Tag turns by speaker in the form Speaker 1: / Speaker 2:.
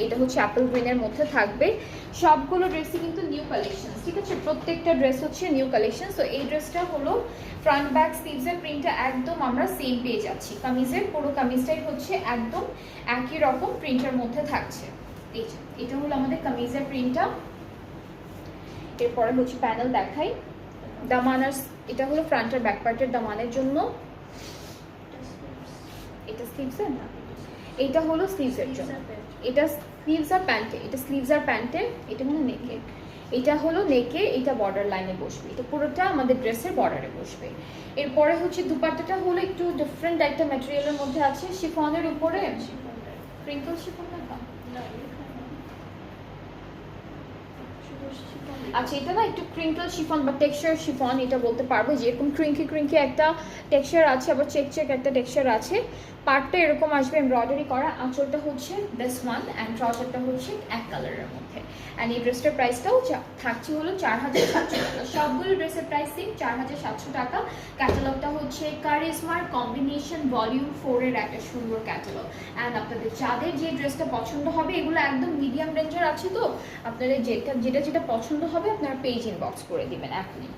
Speaker 1: এটা হচ্ছে অ্যাপল গ্রিনের মধ্যে থাকবে। সবগুলো ড্রেসই কিন্তু নিউ কালেকশন, ঠিক আছে? প্রত্যেকটা ড্রেস হচ্ছে নিউ কালেকশন। সো এই ড্রেসটা হলো ফ্রন্ট ব্যাক স্লিভসের প্রিন্টটা একদম আমরা সেম পেয়ে যাচ্ছি। কামিজের পুরো কামিজটাই হচ্ছে একদম একই রকম প্রিন্টের মধ্যে থাকছে। এই যে এটা হলো আমাদের কামিজের প্রিন্টটা। এরপরে হচ্ছে প্যানেল দেখাই। দামানার, এটা হলো ফ্রন্ট আর ব্যাক পার্টের দামানের জন্য। এটা স্লিভসের না, এটা হলো স্লিভসের জন্য। এটা স্লিভস আর প্যান্টে, এটা স্লিভস আর প্যান্টে, এটা হলো নেকে। এটা হলো নেকে, এটা বর্ডার লাইনে বসবে, এটা পুরোটা আমাদের ড্রেসের বর্ডারে বসবে। এরপরে হচ্ছে দুপাট্টাটা হলো একটু ডিফারেন্ট একটা ম্যাটেরিয়ালের মধ্যে আছে, শিফনের উপরে ক্রিঙ্কল শিফন না। আচ্ছা, এটা না একটু ক্রিঙ্কল শিফন বা টেক্সচার শিফন এটা বলতে পারবো, যেরকম ক্রিঙ্কি একটা টেক্সচার আছে, আবার চেক একটা টেক্সচার আছে। পার্টটা এরকম আসবে এমব্রয়ডারি করা, আঁচলটা হচ্ছে দিস ওয়ান অ্যান্ড ট্রাউজারটা হচ্ছে এক কালারের মধ্যে। অ্যান্ড এই ড্রেসটার প্রাইসটাও থাকছে হলো 4700 টাকা। সবগুলো ড্রেসের প্রাইস সেম 4700 টাকা। ক্যাটালগটা হচ্ছে কারিজমার কম্বিনেশন ভলিউম 4 এর একটা সুন্দর ক্যাটালগ। অ্যান্ড আপনাদের যাদের যে ড্রেসটা পছন্দ হবে, এগুলো একদম মিডিয়াম রেঞ্জের আছে, তো আপনাদের যেটা পছন্দ হবে আপনারা পেজ ইনবক্স করে দিবেন এখনই।